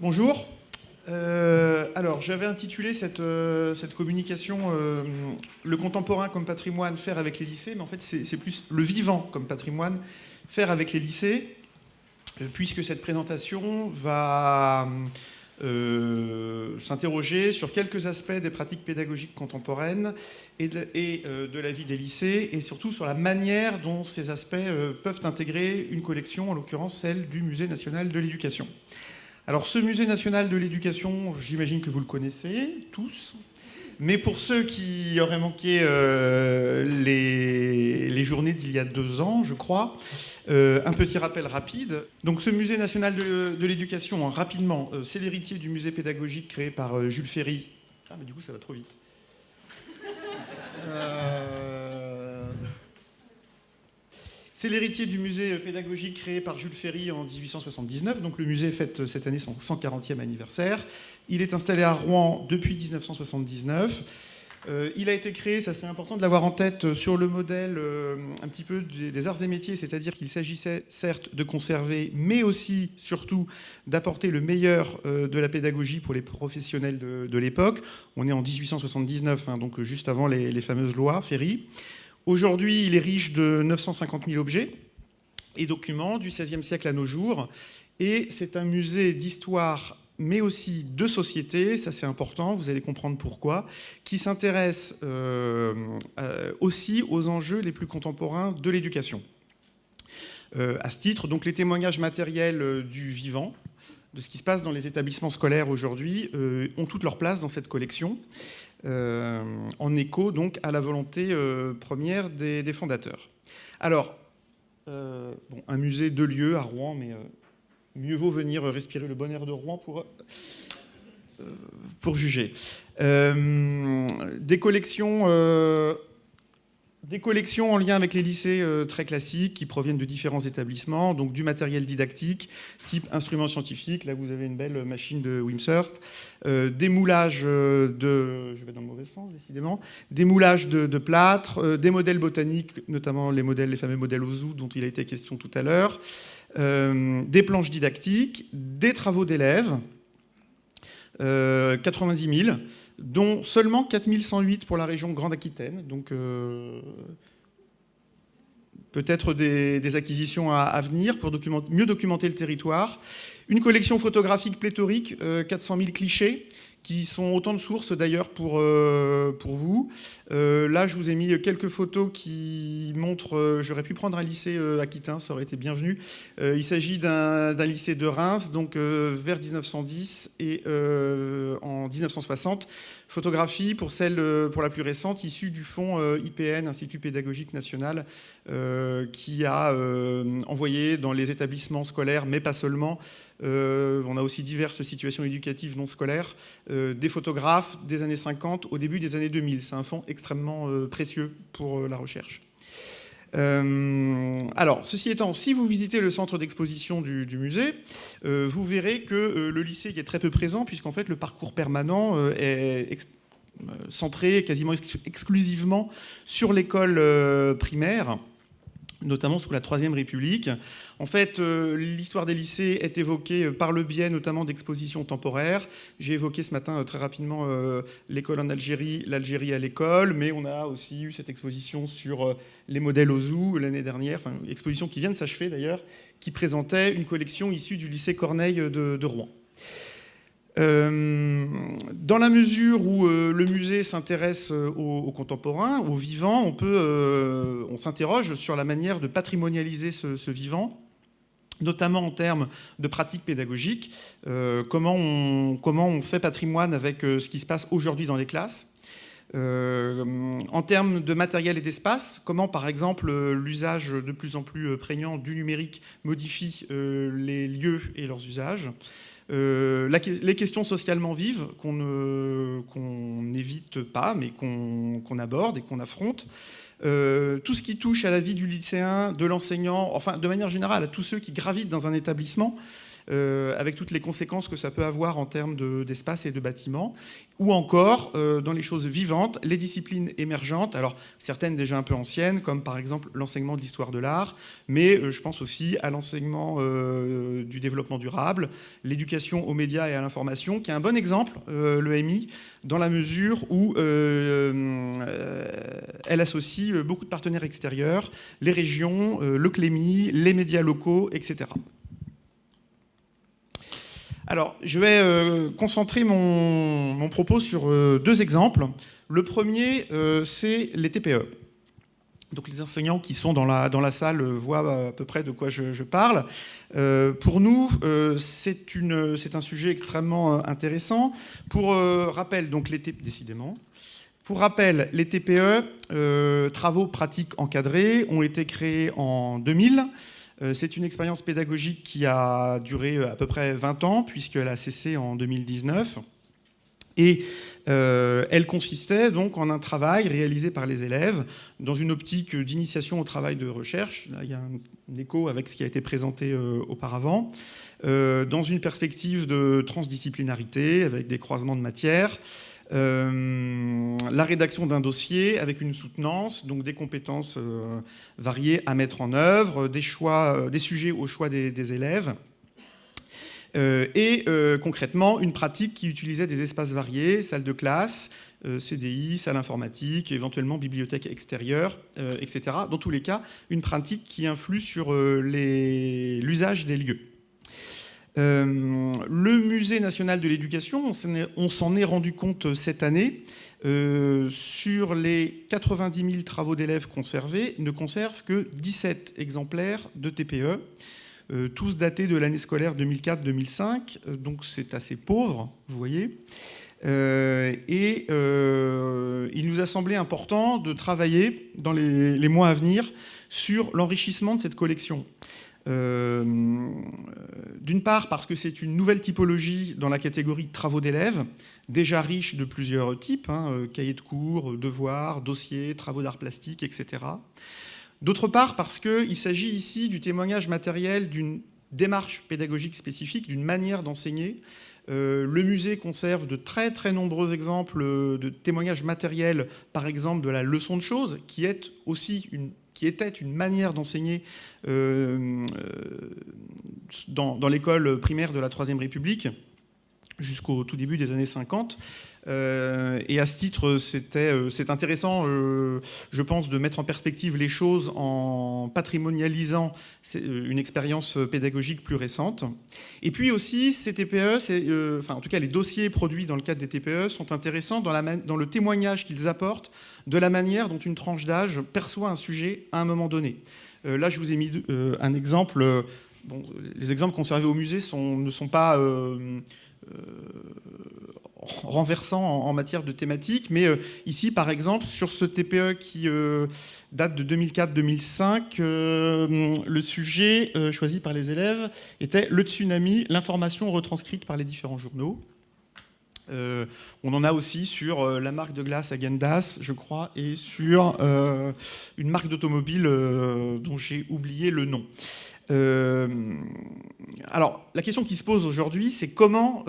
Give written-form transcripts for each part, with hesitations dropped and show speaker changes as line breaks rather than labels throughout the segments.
Bonjour. Alors, j'avais intitulé cette communication Le contemporain comme patrimoine, faire avec les lycées, mais en fait, c'est plus le vivant comme patrimoine, faire avec les lycées, puisque cette présentation va s'interroger sur quelques aspects des pratiques pédagogiques contemporaines et de la vie des lycées, et surtout sur la manière dont ces aspects peuvent intégrer une collection, en l'occurrence celle du Musée national de l'éducation. Alors ce Musée national de l'éducation, j'imagine que vous le connaissez tous, mais pour ceux qui auraient manqué les journées d'il y a 2 ans, je crois, un petit rappel rapide. Donc ce Musée national de l'éducation, rapidement, c'est l'héritier du musée pédagogique créé par Jules Ferry. Ah mais du coup ça va trop vite. C'est l'héritier du musée pédagogique créé par Jules Ferry en 1879. Donc le musée fête cette année son 140e anniversaire. Il est installé à Rouen depuis 1979. Il a été créé, ça c'est important de l'avoir en tête, sur le modèle un petit peu des arts et métiers, c'est-à-dire qu'il s'agissait certes de conserver, mais aussi, surtout, d'apporter le meilleur de la pédagogie pour les professionnels de l'époque. On est en 1879, donc juste avant les fameuses lois Ferry. Aujourd'hui, il est riche de 950 000 objets et documents du XVIe siècle à nos jours. Et c'est un musée d'histoire, mais aussi de société, ça c'est important, vous allez comprendre pourquoi, qui s'intéresse aussi aux enjeux les plus contemporains de l'éducation. À ce titre, donc, les témoignages matériels du vivant, de ce qui se passe dans les établissements scolaires aujourd'hui, ont toute leur place dans cette collection. En écho donc à la volonté première des fondateurs. Alors, un musée de lieux à Rouen, mais mieux vaut venir respirer le bon air de Rouen pour juger. Des collections en lien avec les lycées très classiques qui proviennent de différents établissements, donc du matériel didactique, type instruments scientifiques. Là, vous avez une belle machine de Wimshurst. Des moulages de... Je vais dans le mauvais sens, décidément. Des moulages de plâtre, des modèles botaniques, notamment les fameux modèles Ozu dont il a été question tout à l'heure, des planches didactiques, des travaux d'élèves, 90 000, dont seulement 4 108 pour la région Grande Aquitaine. Donc peut-être des acquisitions à venir pour mieux documenter le territoire. Une collection photographique pléthorique, 400 000 clichés, qui sont autant de sources d'ailleurs pour vous. Là, je vous ai mis quelques photos qui montrent... J'aurais pu prendre un lycée aquitain, ça aurait été bienvenu. Il s'agit d'un lycée de Reims, donc vers 1910 et en 1960. Photographie, pour la plus récente, issue du fonds IPN, Institut pédagogique national, qui a envoyé dans les établissements scolaires, mais pas seulement, on a aussi diverses situations éducatives non scolaires, des photographes des années 50 au début des années 2000. C'est un fonds extrêmement précieux pour la recherche. Alors, ceci étant, si vous visitez le centre d'exposition du musée, vous verrez que le lycée y est très peu présent, puisqu'en fait le parcours permanent est centré quasiment exclusivement sur l'école primaire, notamment sous la Troisième République. En fait, l'histoire des lycées est évoquée par le biais notamment d'expositions temporaires. J'ai évoqué ce matin très rapidement l'école en Algérie, l'Algérie à l'école, mais on a aussi eu cette exposition sur les modèles Ozu l'année dernière, enfin, une exposition qui vient de s'achever d'ailleurs, qui présentait une collection issue du lycée Corneille de Rouen. Dans la mesure où le musée s'intéresse aux contemporains, aux vivants, on s'interroge sur la manière de patrimonialiser ce vivant, notamment en termes de pratiques pédagogiques. Comment on fait patrimoine avec ce qui se passe aujourd'hui dans les classes. En termes de matériel et d'espace, comment par exemple l'usage de plus en plus prégnant du numérique modifie les lieux et leurs usages. Les questions socialement vives qu'on n'évite pas, mais qu'on aborde et qu'on affronte. Tout ce qui touche à la vie du lycéen, de l'enseignant, enfin de manière générale à tous ceux qui gravitent dans un établissement, avec toutes les conséquences que ça peut avoir en termes d'espace et de bâtiments, ou encore, dans les choses vivantes, les disciplines émergentes, alors certaines déjà un peu anciennes, comme par exemple l'enseignement de l'histoire de l'art, mais je pense aussi à l'enseignement du développement durable, l'éducation aux médias et à l'information, qui est un bon exemple, l'EMI, dans la mesure où elle associe beaucoup de partenaires extérieurs, les régions, le CLEMI, les médias locaux, etc. Alors, je vais concentrer mon propos sur deux exemples. Le premier, c'est les TPE. Donc les enseignants qui sont dans la salle voient à peu près de quoi je parle. Pour nous, c'est un sujet extrêmement intéressant. Pour rappel, donc décidément. Pour rappel, les TPE, travaux pratiques encadrés, ont été créés en 2000. C'est une expérience pédagogique qui a duré à peu près 20 ans, puisqu'elle a cessé en 2019. Et elle consistait donc en un travail réalisé par les élèves dans une optique d'initiation au travail de recherche. Là, il y a un écho avec ce qui a été présenté auparavant, dans une perspective de transdisciplinarité, avec des croisements de matières, la rédaction d'un dossier avec une soutenance, donc des compétences variées à mettre en œuvre, des sujets au choix des élèves, et concrètement une pratique qui utilisait des espaces variés, salle de classe, CDI, salle informatique, éventuellement bibliothèque extérieure, etc. Dans tous les cas, une pratique qui influe sur l'usage des lieux. Le Musée national de l'éducation, on s'en est rendu compte cette année, sur les 90 000 travaux d'élèves conservés, ne conserve que 17 exemplaires de TPE, tous datés de l'année scolaire 2004-2005, donc c'est assez pauvre, vous voyez. Il nous a semblé important de travailler dans les mois à venir sur l'enrichissement de cette collection. D'une part parce que c'est une nouvelle typologie dans la catégorie de travaux d'élèves, déjà riche de plusieurs types, cahiers de cours, devoirs, dossiers, travaux d'art plastique, etc. D'autre part parce qu'il s'agit ici du témoignage matériel d'une démarche pédagogique spécifique, d'une manière d'enseigner. Le musée conserve de très très nombreux exemples de témoignages matériels, par exemple de la leçon de choses, qui était une manière d'enseigner dans l'école primaire de la Troisième République jusqu'au tout début des années 50. Et à ce titre, c'est intéressant, je pense, de mettre en perspective les choses en patrimonialisant une expérience pédagogique plus récente. Et puis aussi, ces TPE, enfin en tout cas les dossiers produits dans le cadre des TPE sont intéressants dans le témoignage qu'ils apportent de la manière dont une tranche d'âge perçoit un sujet à un moment donné. Là, je vous ai mis un exemple. Bon, les exemples conservés au musée ne sont pas renversant en matière de thématique, mais ici, par exemple, sur ce TPE qui date de 2004-2005, le sujet choisi par les élèves était le tsunami, l'information retranscrite par les différents journaux. On en a aussi sur la marque de glace Häagen-Dazs, je crois, et sur une marque d'automobile dont j'ai oublié le nom. Alors, la question qui se pose aujourd'hui, c'est comment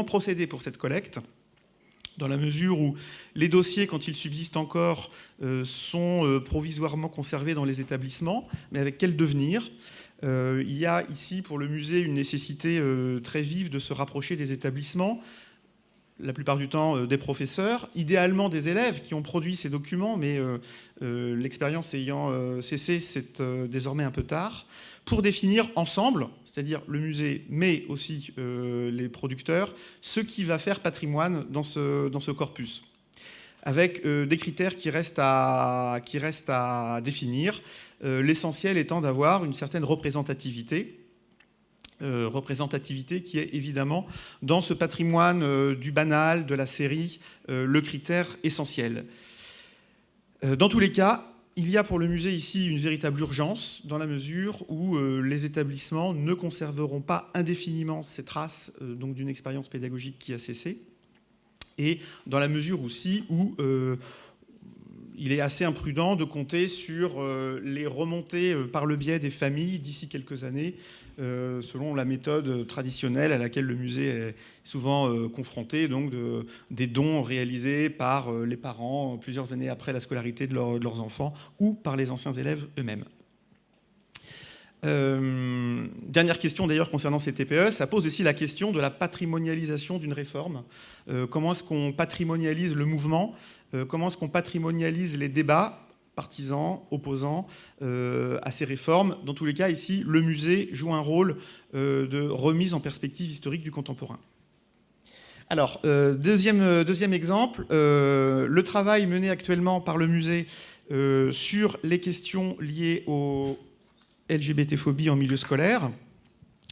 procéder pour cette collecte, dans la mesure où les dossiers, quand ils subsistent encore, sont provisoirement conservés dans les établissements, mais avec quel devenir ? Il y a ici, pour le musée, une nécessité très vive de se rapprocher des établissements, la plupart du temps des professeurs, idéalement des élèves qui ont produit ces documents, mais l'expérience ayant cessé, c'est désormais un peu tard, pour définir ensemble, c'est-à-dire le musée, mais aussi les producteurs, ce qui va faire patrimoine dans ce corpus, avec des critères qui restent à définir, l'essentiel étant d'avoir une certaine représentativité qui est évidemment dans ce patrimoine du banal, de la série, le critère essentiel. Dans tous les cas, il y a pour le musée ici une véritable urgence, dans la mesure où les établissements ne conserveront pas indéfiniment ces traces donc d'une expérience pédagogique qui a cessé, et dans la mesure aussi où il est assez imprudent de compter sur les remontées par le biais des familles d'ici quelques années, selon la méthode traditionnelle à laquelle le musée est souvent confronté, donc des dons réalisés par les parents plusieurs années après la scolarité de leurs enfants ou par les anciens élèves eux-mêmes. Dernière question d'ailleurs concernant ces TPE, ça pose aussi la question de la patrimonialisation d'une réforme. Comment est-ce qu'on patrimonialise le mouvement? Comment est-ce qu'on patrimonialise les débats partisans, opposants à ces réformes? Dans tous les cas, ici, le musée joue un rôle de remise en perspective historique du contemporain. Alors, deuxième exemple, le travail mené actuellement par le musée sur les questions liées aux LGBT-phobie en milieu scolaire,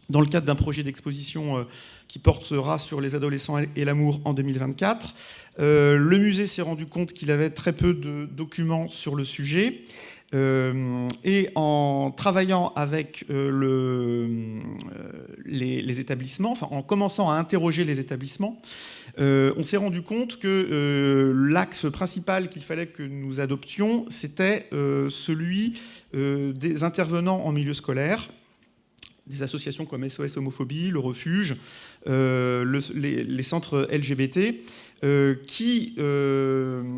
dans le cadre d'un projet d'exposition qui portera sur les adolescents et l'amour en 2024. Le musée s'est rendu compte qu'il avait très peu de documents sur le sujet. Et en travaillant avec les établissements, enfin en commençant à interroger les établissements, on s'est rendu compte que l'axe principal qu'il fallait que nous adoptions, c'était celui des intervenants en milieu scolaire, des associations comme SOS Homophobie, le Refuge, les centres LGBT,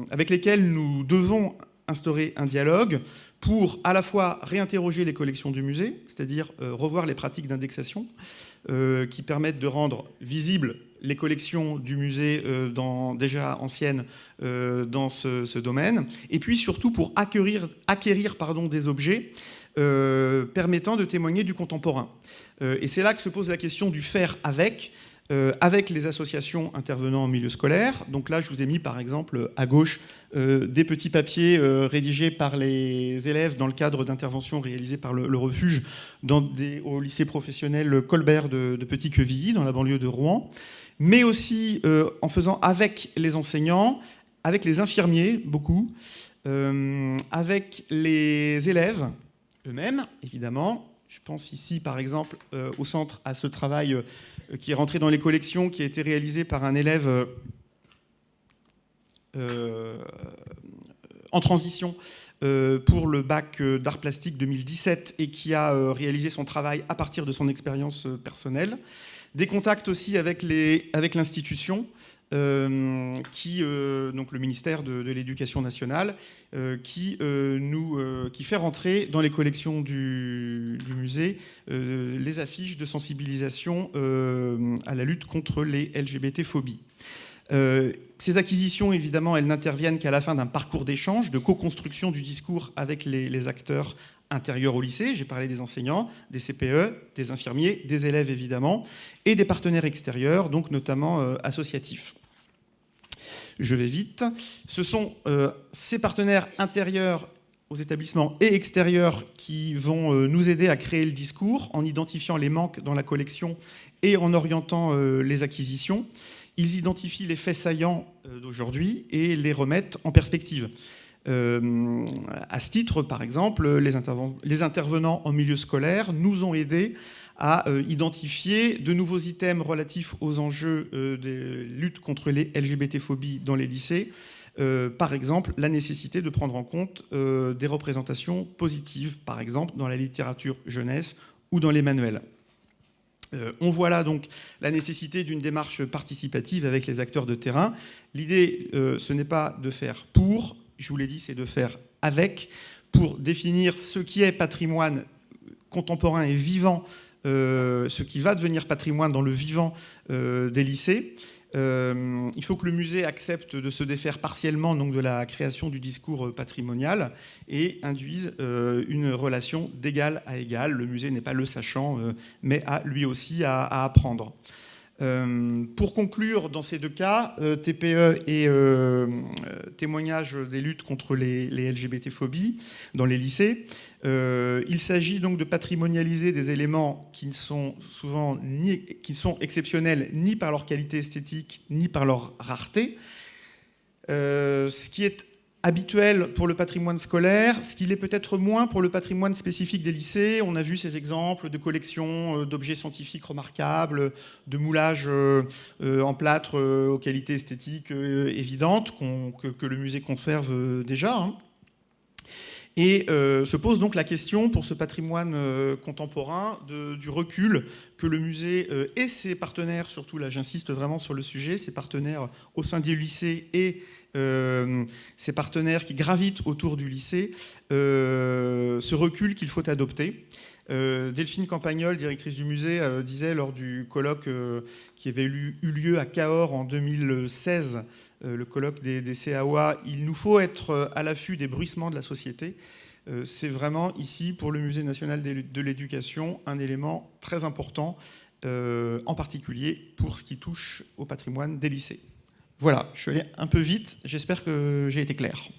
avec lesquels nous devons instaurer un dialogue pour à la fois réinterroger les collections du musée, c'est-à-dire revoir les pratiques d'indexation qui permettent de rendre visibles les collections du musée déjà anciennes dans ce domaine, et puis surtout pour acquérir des objets permettant de témoigner du contemporain. Et c'est là que se pose la question du faire avec les associations intervenant en milieu scolaire. Donc là, je vous ai mis par exemple à gauche des petits papiers rédigés par les élèves dans le cadre d'interventions réalisées par le Refuge au lycée professionnel Colbert de Petit-Quevilly, dans la banlieue de Rouen, mais aussi en faisant avec les enseignants, avec les infirmiers, beaucoup, avec les élèves eux-mêmes, évidemment. Je pense ici, par exemple, au centre, à ce travail qui est rentré dans les collections, qui a été réalisé par un élève en transition pour le bac d'art plastique 2017 et qui a réalisé son travail à partir de son expérience personnelle. Des contacts aussi avec l'institution, donc le ministère de l'Éducation nationale, qui fait rentrer dans les collections du musée les affiches de sensibilisation à la lutte contre les LGBT-phobies. Ces acquisitions, évidemment, elles n'interviennent qu'à la fin d'un parcours d'échange, de co-construction du discours avec les acteurs intérieurs au lycée. J'ai parlé des enseignants, des CPE, des infirmiers, des élèves, évidemment, et des partenaires extérieurs, donc notamment associatifs. Je vais vite. Ce sont ces partenaires intérieurs aux établissements et extérieurs qui vont nous aider à créer le discours en identifiant les manques dans la collection et en orientant les acquisitions. Ils identifient les faits saillants d'aujourd'hui et les remettent en perspective. À ce titre, par exemple, les intervenants en milieu scolaire nous ont aidés à identifier de nouveaux items relatifs aux enjeux de lutte contre les LGBT-phobies dans les lycées. Par exemple, la nécessité de prendre en compte des représentations positives, par exemple dans la littérature jeunesse ou dans les manuels. On voit là donc la nécessité d'une démarche participative avec les acteurs de terrain. L'idée, ce n'est pas de faire pour, je vous l'ai dit, c'est de faire avec, pour définir ce qui est patrimoine contemporain et vivant, ce qui va devenir patrimoine dans le vivant des lycées. Il faut que le musée accepte de se défaire partiellement donc, de la création du discours patrimonial et induise une relation d'égal à égal. Le musée n'est pas le sachant, mais a lui aussi à apprendre. Pour conclure, dans ces deux cas, TPE et témoignage des luttes contre les LGBT-phobies dans les lycées, il s'agit donc de patrimonialiser des éléments qui ne sont souvent qui sont exceptionnels ni par leur qualité esthétique ni par leur rareté. Ce qui est habituel pour le patrimoine scolaire, ce qui l'est peut-être moins pour le patrimoine spécifique des lycées. On a vu ces exemples de collections d'objets scientifiques remarquables, de moulages en plâtre aux qualités esthétiques évidentes que le musée conserve déjà, hein. Et se pose donc la question pour ce patrimoine contemporain du recul que le musée et ses partenaires, surtout là j'insiste vraiment sur le sujet, ses partenaires au sein du lycée et ses partenaires qui gravitent autour du lycée, ce recul qu'il faut adopter. Delphine Campagnol, directrice du musée, disait lors du colloque qui avait eu lieu à Cahors en 2016, le colloque des CAOA, il nous faut être à l'affût des bruissements de la société. C'est vraiment ici, pour le Musée national de l'éducation, un élément très important, en particulier pour ce qui touche au patrimoine des lycées. Voilà, je suis allé un peu vite, j'espère que j'ai été clair.